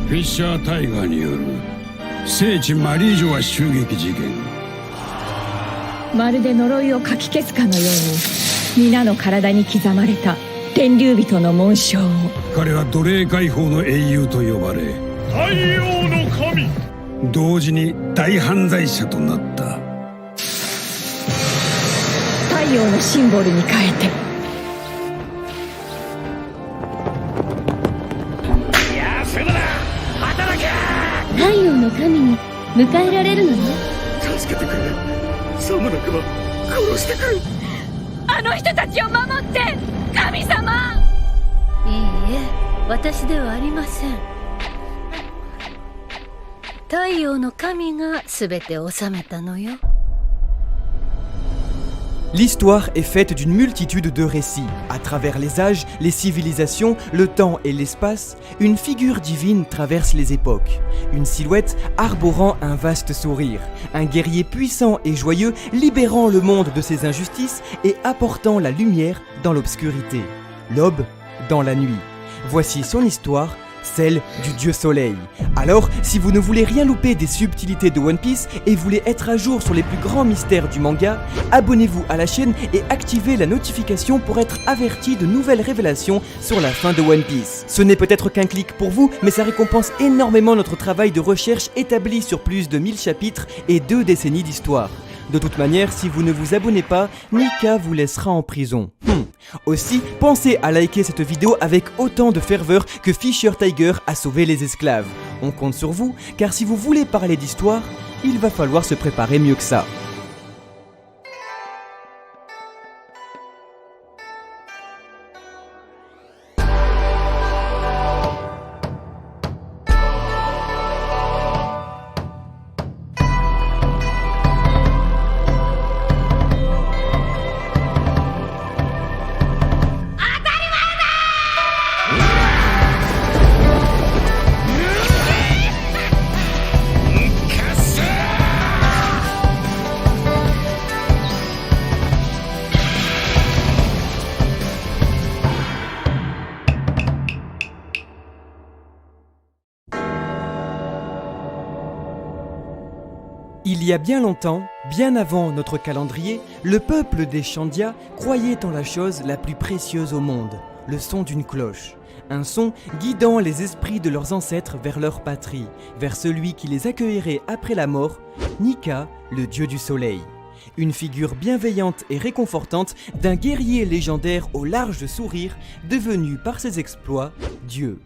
フィッシャータイガーによる聖地マリージョア襲撃事件。まるで呪いをかき消すかのように皆の体に刻まれた天竜人の紋章を。彼は奴隷解放の英雄と呼ばれ、太陽の神。同時に大犯罪者となった。太陽のシンボルに変えて。休むな、働け。太陽の神に迎えられるのよ。助けてくれ。さもなくば殺してくれ。あの人たちを守って神様。いいえ、私ではありません。太陽の神が全て治めたのよ。L'histoire est faite d'une multitude de récits. À travers les âges, les civilisations, le temps et l'espace, une figure divine traverse les époques. Une silhouette arborant un vaste sourire. Un guerrier puissant et joyeux libérant le monde de ses injustices et apportant la lumière dans l'obscurité. L'aube dans la nuit. Voici son histoire, celle du dieu soleil. Alors, si vous ne voulez rien louper des subtilités de One Piece et voulez être à jour sur les plus grands mystères du manga, abonnez-vous à la chaîne et activez la notification pour être averti de nouvelles révélations sur la fin de One Piece. Ce n'est peut-être qu'un clic pour vous, mais ça récompense énormément notre travail de recherche établi sur plus de 1000 chapitres et 2 décennies d'histoire. De toute manière, si vous ne vous abonnez pas, Nika vous laissera en prison. Aussi, pensez à liker cette vidéo avec autant de ferveur que Fisher Tiger a sauvé les esclaves. On compte sur vous, car si vous voulez parler d'histoire, il va falloir se préparer mieux que ça. Il y a bien longtemps, bien avant notre calendrier, le peuple des Chandia croyait en la chose la plus précieuse au monde, le son d'une cloche. Un son guidant les esprits de leurs ancêtres vers leur patrie, vers celui qui les accueillerait après la mort, Nika, le dieu du soleil. Une figure bienveillante et réconfortante d'un guerrier légendaire au large sourire, devenu par ses exploits Dieu.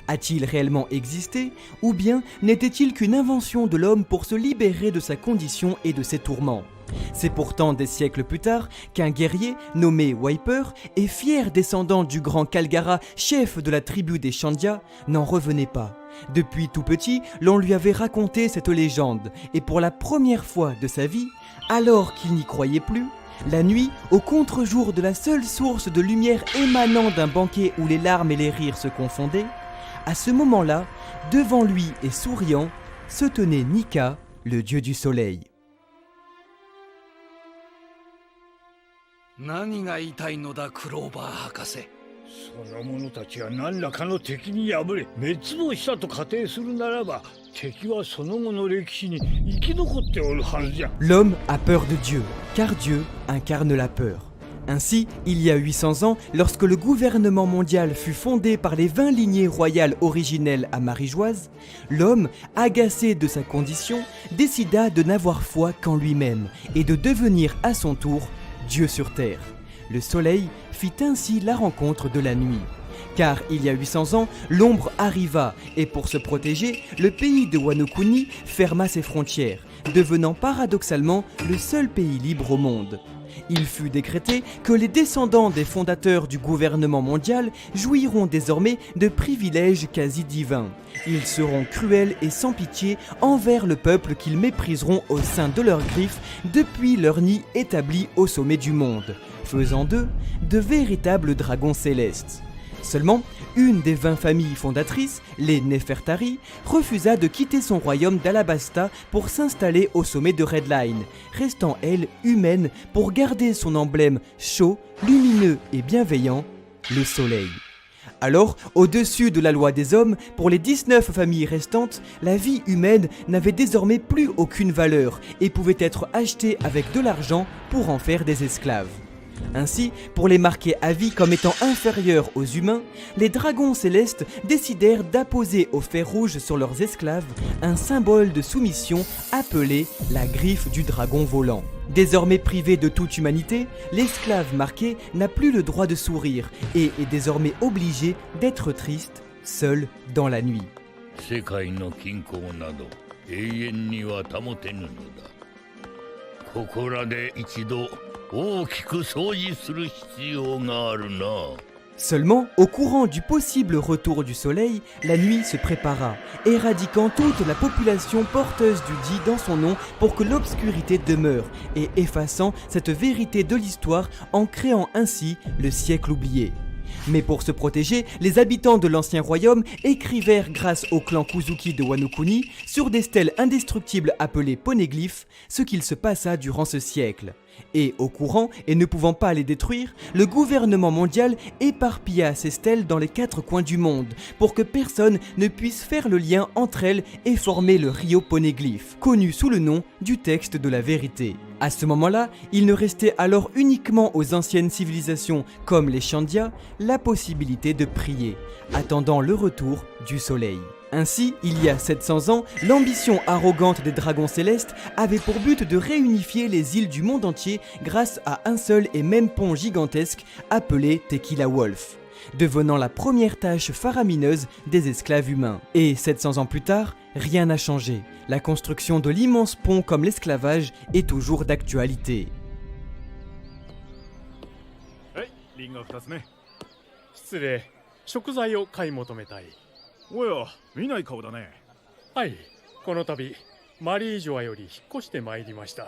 A-t-il réellement existé, ou bien n'était-il qu'une invention de l'homme pour se libérer de sa condition et de ses tourments? C'est pourtant des siècles plus tard qu'un guerrier nommé Wiper et fier descendant du grand Kalgara, chef de la tribu des Chandia, n'en revenait pas. Depuis tout petit, l'on lui avait raconté cette légende, et pour la première fois de sa vie, alors qu'il n'y croyait plus, la nuit, au contre-jour de la seule source de lumière émanant d'un banquet où les larmes et les rires se confondaient, à ce moment-là, devant lui et souriant, se tenait Nika, le dieu du soleil. 何が言いたいのだ、クローバー博士。その者たちが何らかの敵に敗れ滅亡したと仮定するならば、敵はその後の歴史に生き残っておるはずじゃ。 L'homme a peur de Dieu, car Dieu incarne la peur. Ainsi, il y a 800 ans, lorsque le gouvernement mondial fut fondé par les 20 lignées royales originelles à Marie-Joise, l'homme, agacé de sa condition, décida de n'avoir foi qu'en lui-même et de devenir à son tour Dieu sur terre. Le soleil fit ainsi la rencontre de la nuit. Car il y a 800 ans, l'ombre arriva et pour se protéger, le pays de Wano Kuni ferma ses frontières, devenant paradoxalement le seul pays libre au monde. Il fut décrété que les descendants des fondateurs du gouvernement mondial jouiront désormais de privilèges quasi divins. Ils seront cruels et sans pitié envers le peuple qu'ils mépriseront au sein de leurs griffes depuis leur nid établi au sommet du monde, faisant d'eux de véritables dragons célestes. Seulement, une des 20 familles fondatrices, les Nefertari, refusa de quitter son royaume d'Alabasta pour s'installer au sommet de Redline, restant elle humaine pour garder son emblème chaud, lumineux et bienveillant, le soleil. Alors, au-dessus de la loi des hommes, pour les 19 familles restantes, la vie humaine n'avait désormais plus aucune valeur et pouvait être achetée avec de l'argent pour en faire des esclaves. Ainsi, pour les marquer à vie comme étant inférieurs aux humains, les dragons célestes décidèrent d'apposer au fer rouge sur leurs esclaves un symbole de soumission appelé la griffe du dragon volant. Désormais privé de toute humanité, l'esclave marqué n'a plus le droit de sourire et est désormais obligé d'être triste, seul dans la nuit. 世界の均衡など永遠には保てぬのだ。ここらで一度大きく掃除する必要があるな。 Seulement, au courant du possible retour du soleil, la nuit se prépara, éradiquant toute la population porteuse du dit dans son nom pour que l'obscurité demeure, et effaçant cette vérité de l'histoire en créant ainsi le siècle oublié. Mais pour se protéger, les habitants de l'ancien royaume écrivèrent grâce au clan Kuzuki de Wano Kuni sur des stèles indestructibles appelées poneglyphes ce qu'il se passa durant ce siècle. Et au courant, et ne pouvant pas les détruire, le gouvernement mondial éparpilla ces stèles dans les 4 coins du monde pour que personne ne puisse faire le lien entre elles et former le Ryo Poneglyph, connu sous le nom du texte de la vérité. À ce moment-là, il ne restait alors uniquement aux anciennes civilisations comme les Shandia la possibilité de prier, attendant le retour du soleil. Ainsi, il y a 700 ans, l'ambition arrogante des dragons célestes avait pour but de réunifier les îles du monde entier grâce à un seul et même pont gigantesque appelé Tequila Wolf, devenant la première tâche faramineuse des esclaves humains. Et 700 ans plus tard, rien n'a changé. La construction de l'immense pont comme l'esclavage est toujours d'actualité. リンゴ2つ目。失礼、食材を買い求めたい。おや、見ない顔だね。はい、この度マリージョアより引っ越してまいりました。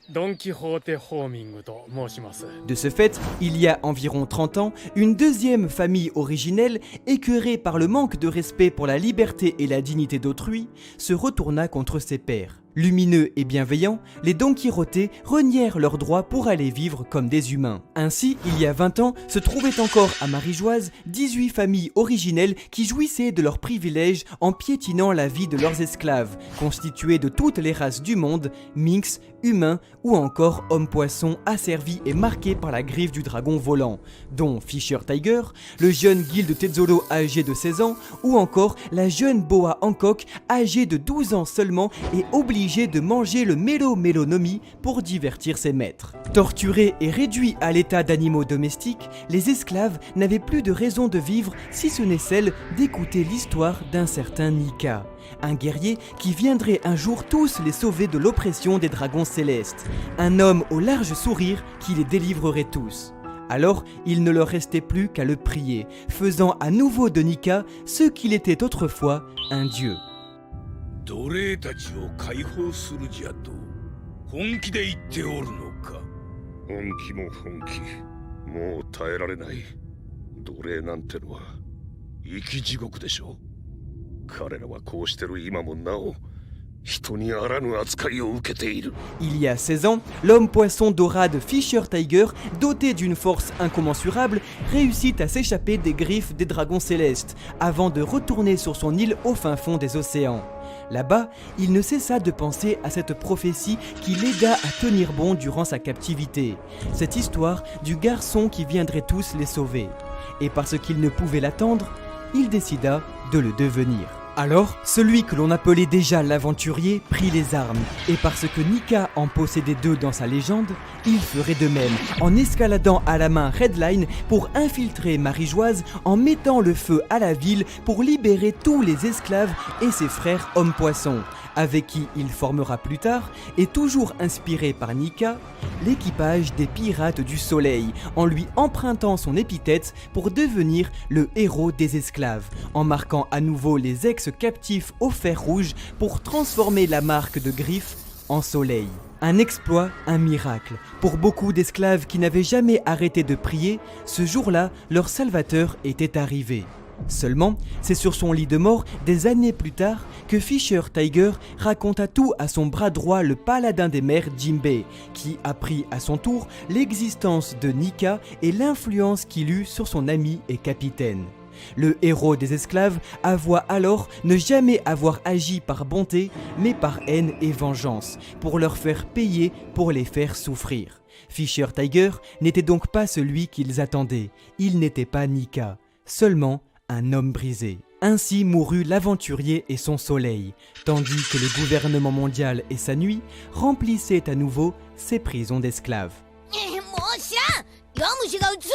ドン・キホーテ・ホーミングと申します。 De ce fait, il y a environ 30 ans, une deuxième famille originelle, écœurée par le manque de respect pour la liberté et la dignité d'autrui, se retourna contre ses pairs. Lumineux et bienveillants, les Don Quirote renièrent leurs droits pour aller vivre comme des humains. Ainsi, il y a 20 ans, se trouvaient encore à Marie-Joise 18 familles originelles qui jouissaient de leurs privilèges en piétinant la vie de leurs esclaves, constitués de toutes les races du monde, minx, humains ou encore hommes-poissons asservis et marqués par la griffe du dragon volant, dont Fisher Tiger, le jeune Guild Tezzolo âgé de 16 ans ou encore la jeune Boa Hancock âgée de 12 ans seulement et obligée de manger le Melo Melonomi pour divertir ses maîtres. Torturés et réduits à l'état d'animaux domestiques, les esclaves n'avaient plus de raison de vivre si ce n'est celle d'écouter l'histoire d'un certain Nika, un guerrier qui viendrait un jour tous les sauver de l'oppression des dragons célestes, un homme au large sourire qui les délivrerait tous. Alors, il ne leur restait plus qu'à le prier, faisant à nouveau de Nika ce qu'il était autrefois, un dieu. 奴隷たちを解放するじゃと本気で言っておるのか。本気も本気、もう耐えられない。奴隷なんてのは生き地獄でしょ。彼らはこうしてる今もなお人にあらぬ扱いを受けている。 Il y a 16 ans, l'homme-poisson dorade Fisher Tiger, doté d'une force incommensurable, réussit à s'échapper des griffes des dragons célestes, avant de retourner sur son île au fin fond des océans. Là-bas, il ne cessa de penser à cette prophétie qui l'aida à tenir bon durant sa captivité, cette histoire du garçon qui viendrait tous les sauver. Et parce qu'il ne pouvait l'attendre, il décida de le devenir. Alors, celui que l'on appelait déjà l'aventurier prit les armes, et parce que Nika en possédait 2 dans sa légende, il ferait de même, en escaladant à la main Redline pour infiltrer Marie-Joise, en mettant le feu à la ville pour libérer tous les esclaves et ses frères hommes-poissons, avec qui il formera plus tard, et toujours inspiré par Nika, l'équipage des Pirates du Soleil, en lui empruntant son épithète pour devenir le héros des esclaves, en marquant à nouveau les ex-captifs au fer rouge pour transformer la marque de griffe en soleil. Un exploit, un miracle. Pour beaucoup d'esclaves qui n'avaient jamais arrêté de prier, ce jour-là, leur salvateur était arrivé. Seulement, c'est sur son lit de mort, des années plus tard, que Fisher Tiger raconta tout à son bras droit, le paladin des mers Jinbei, qui apprit à son tour l'existence de Nika et l'influence qu'il eut sur son ami et capitaine. Le héros des esclaves avoua alors ne jamais avoir agi par bonté, mais par haine et vengeance, pour leur faire payer, pour les faire souffrir. Fisher Tiger n'était donc pas celui qu'ils attendaient, il n'était pas Nika, seulement un homme brisé. Ainsi mourut l'aventurier et son soleil, tandis que le gouvernement mondial et sa nuit remplissaient à nouveau ses prisons d'esclaves. もう知らん弱虫が撃つ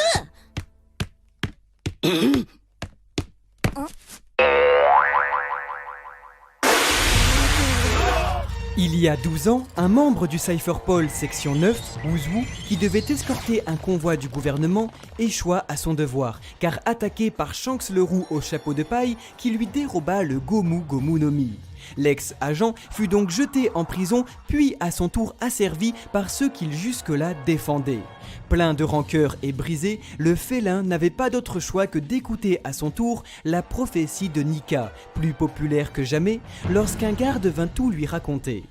Il y a 12 ans, un membre du Cypherpol section 9, Wuzu, qui devait escorter un convoi du gouvernement, échoua à son devoir, car attaqué par Shanks le roux au chapeau de paille qui lui déroba le Gomu Gomu no Mi. L'ex-agent fut donc jeté en prison, puis à son tour asservi par ceux qu'il jusque-là défendait. Plein de rancœur et brisé, le félin n'avait pas d'autre choix que d'écouter à son tour la prophétie de Nika, plus populaire que jamais, lorsqu'un garde vint tout lui raconter.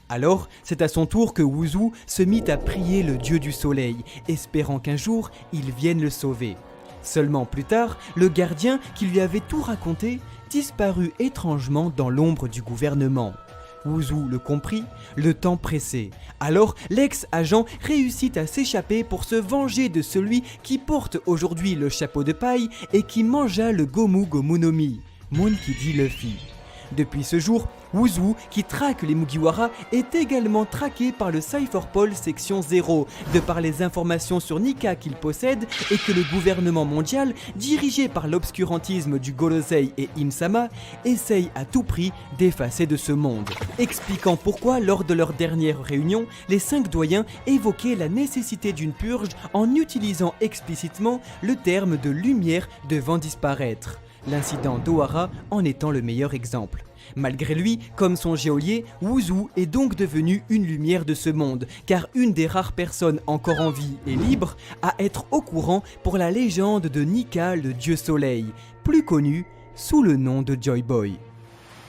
Alors, c'est à son tour que Wuzu se mit à prier le dieu du soleil, espérant qu'un jour, il vienne le sauver. Seulement plus tard, le gardien qui lui avait tout raconté disparut étrangement dans l'ombre du gouvernement. Wuzu le comprit, le temps pressait. Alors l'ex-agent réussit à s'échapper pour se venger de celui qui porte aujourd'hui le chapeau de paille et qui mangea le Gomu Gomu no Mi, Monkey D. Luffy. Depuis ce jour, Wuzu, qui traque les Mugiwara, est également traqué par le Cypherpol section 0, de par les informations sur Nika qu'il possède et que le gouvernement mondial, dirigé par l'obscurantisme du Gorosei et Im-sama, essaye à tout prix d'effacer de ce monde. Expliquant pourquoi, lors de leur dernière réunion, les 5 doyens évoquaient la nécessité d'une purge en utilisant explicitement le terme de lumière devant disparaître. L'incident d'Ohara en étant le meilleur exemple. Malgré lui, comme son geôlier, Wuzu est donc devenu une lumière de ce monde, car une des rares personnes encore en vie et libre à être au courant pour la légende de Nika le dieu soleil, plus connu sous le nom de Joy Boy.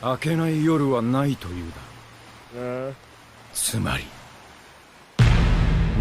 明けない夜はないというだ。つまり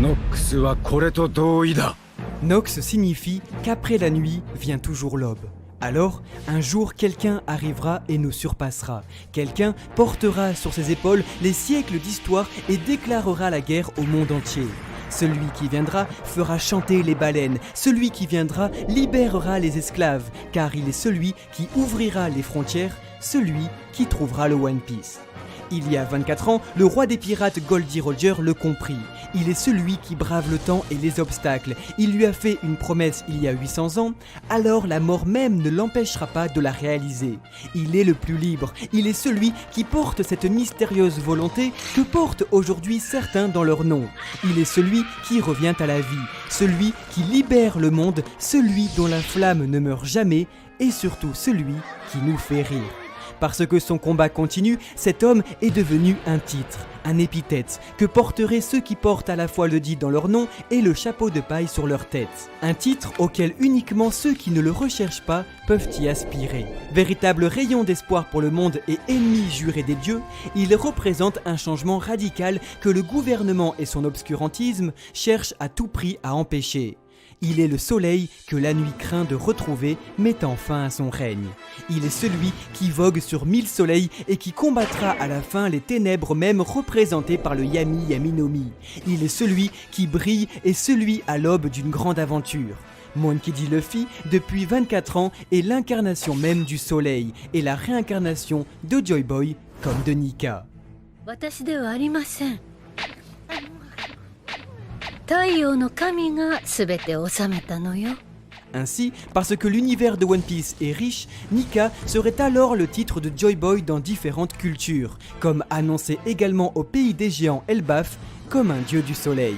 ノックスはこれと同意だ。 Nox signifie qu'après la nuit vient toujours l'aube. Alors, un jour, quelqu'un arrivera et nous surpassera. Quelqu'un portera sur ses épaules les siècles d'histoire et déclarera la guerre au monde entier. Celui qui viendra fera chanter les baleines. Celui qui viendra libérera les esclaves, car il est celui qui ouvrira les frontières, celui qui trouvera le One Piece. Il y a 24 ans, le roi des pirates Goldie Roger le comprit. Il est celui qui brave le temps et les obstacles. Il lui a fait une promesse il y a 800 ans, alors la mort même ne l'empêchera pas de la réaliser. Il est le plus libre, il est celui qui porte cette mystérieuse volonté que portent aujourd'hui certains dans leur nom. Il est celui qui revient à la vie, celui qui libère le monde, celui dont la flamme ne meurt jamais et surtout celui qui nous fait rire. Parce que son combat continue, cet homme est devenu un titre, un épithète, que porteraient ceux qui portent à la fois le dit dans leur nom et le chapeau de paille sur leur tête. Un titre auquel uniquement ceux qui ne le recherchent pas peuvent y aspirer. Véritable rayon d'espoir pour le monde et ennemi juré des dieux, il représente un changement radical que le gouvernement et son obscurantisme cherchent à tout prix à empêcher. Il est le soleil que la nuit craint de retrouver, mettant fin à son règne. Il est celui qui vogue sur 1000 soleils et qui combattra à la fin les ténèbres même représentées par le Yami Yaminomi. Il est celui qui brille et celui à l'aube d'une grande aventure. Monkey D. Luffy, depuis 24 ans, est l'incarnation même du soleil et la réincarnation de Joy Boy comme de Nika. 私ではありません。太陽の神が全て治めたのよ。 Ainsi, parce que l'univers de One Piece est riche, Nika serait alors le titre de Joy Boy dans différentes cultures, comme annoncé également au pays des géants Elbaf, comme un dieu du soleil.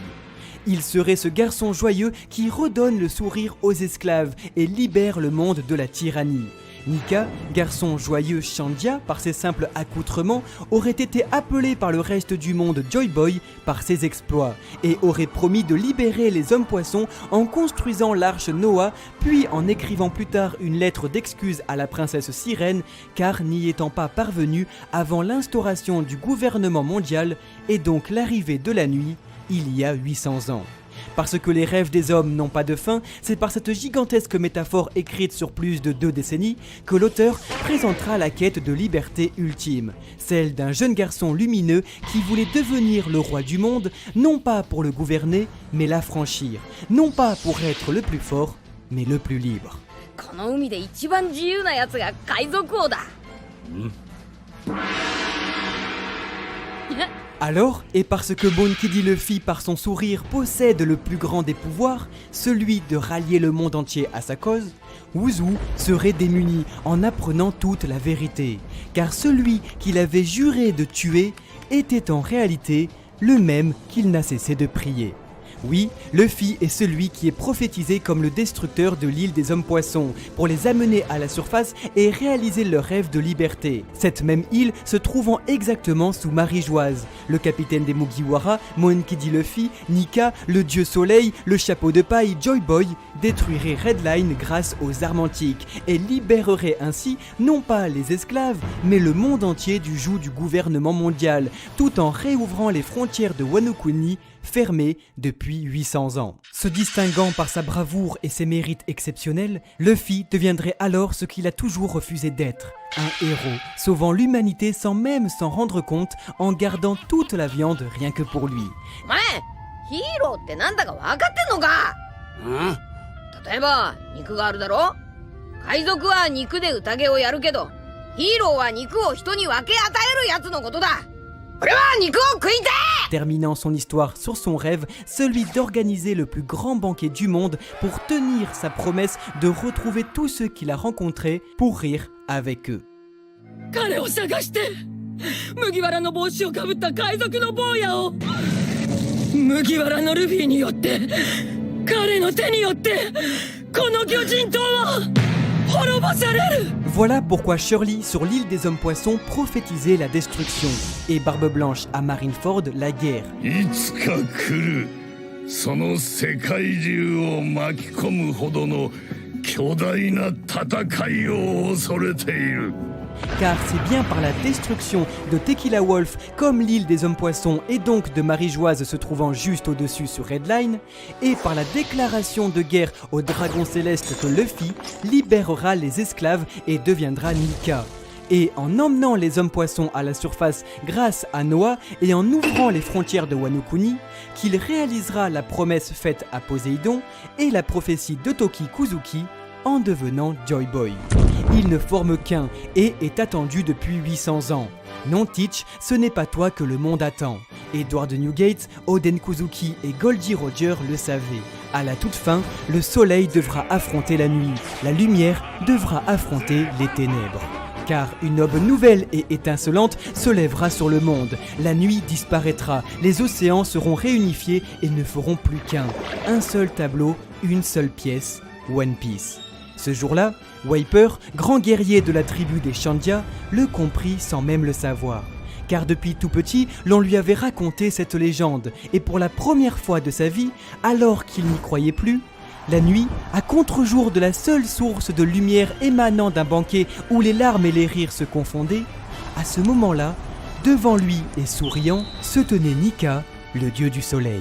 Il serait ce garçon joyeux qui redonne le sourire aux esclaves et libère le monde de la tyrannie. Nika, garçon joyeux Shandia par ses simples accoutrements, aurait été appelé par le reste du monde Joy Boy par ses exploits et aurait promis de libérer les hommes poissons en construisant l'arche Noah, puis en écrivant plus tard une lettre d'excuse à la princesse Sirène, car n'y étant pas parvenu avant l'instauration du gouvernement mondial et donc l'arrivée de la nuit il y a 800 ans. Parce que les rêves des hommes n'ont pas de fin, c'est par cette gigantesque métaphore écrite sur plus de 2 décennies que l'auteur présentera la quête de liberté ultime, celle d'un jeune garçon lumineux qui voulait devenir le roi du monde, non pas pour le gouverner, mais l'affranchir, non pas pour être le plus fort, mais le plus libre. この海で一番自由なやつが海賊王だ。 Alors, et parce que Monkey D. Luffy par son sourire possède le plus grand des pouvoirs, celui de rallier le monde entier à sa cause, Wuzu serait démuni en apprenant toute la vérité, car celui qu'il avait juré de tuer était en réalité le même qu'il n'a cessé de prier. Oui, Luffy est celui qui est prophétisé comme le destructeur de l'île des hommes-poissons, pour les amener à la surface et réaliser leur rêve de liberté. Cette même île se trouvant exactement sous Marie-Joise. Le capitaine des Mugiwara, Monkey D. Luffy, Nika, le dieu soleil, le chapeau de paille Joy Boy, détruirait Redline grâce aux armes antiques et libérerait ainsi non pas les esclaves, mais le monde entier du joug du gouvernement mondial, tout en réouvrant les frontières de Wano Kuni, fermé depuis 800 ans. Se distinguant par sa bravoure et ses mérites exceptionnels, Luffy deviendrait alors ce qu'il a toujours refusé d'être, un héros, sauvant l'humanité sans même s'en rendre compte en gardant toute la viande rien que pour lui. お前ヒーローってなんだか分かってんのか？例えば肉があるだろ？海賊は肉で宴をやるけど、ヒーローは肉を人に分け与えるやつのことだ。俺は肉を食いたい！ Terminant son histoire sur son rêve, celui d'organiser le plus grand banquet du monde pour tenir sa promesse de retrouver tous ceux qu'il a rencontrés pour rire avec eux. 彼を探して麦わらの帽子をかぶった海賊の坊やを麦わらのルフィによって彼の手によってこの魚人島は滅ぼされる Voilà pourquoi Shirley sur l'île des hommes-poissons prophétisait la destruction et Barbe Blanche à Marineford la guerre. いつか来るその世界中を巻き込むほどの巨大な戦いを恐れている Car c'est bien par la destruction de Tequila Wolf comme l'île des hommes-poissons et donc de Marie-Joise se trouvant juste au-dessus sur Redline, et par la déclaration de guerre au dragon céleste que Luffy libérera les esclaves et deviendra Nika. Et en emmenant les hommes-poissons à la surface grâce à Noah et en ouvrant les frontières de Wano Kuni, qu'il réalisera la promesse faite à Poséidon et la prophétie de Toki Kuzuki en devenant Joy Boy. Il ne forme qu'un et est attendu depuis 800 ans. Non Teach, ce n'est pas toi que le monde attend. Edward Newgate, Oden Kuzuki et Goldie Roger le savaient. À la toute fin, le soleil devra affronter la nuit, la lumière devra affronter les ténèbres. Car une aube nouvelle et étincelante se lèvera sur le monde, la nuit disparaîtra, les océans seront réunifiés et ne feront plus qu'un. Un seul tableau, une seule pièce, One Piece. Ce jour-là, Wiper, grand guerrier de la tribu des Shandia, le comprit sans même le savoir. Car depuis tout petit, l'on lui avait raconté cette légende, et pour la première fois de sa vie, alors qu'il n'y croyait plus, la nuit, à contre-jour de la seule source de lumière émanant d'un banquet où les larmes et les rires se confondaient, à ce moment-là, devant lui et souriant, se tenait Nika, le dieu du soleil.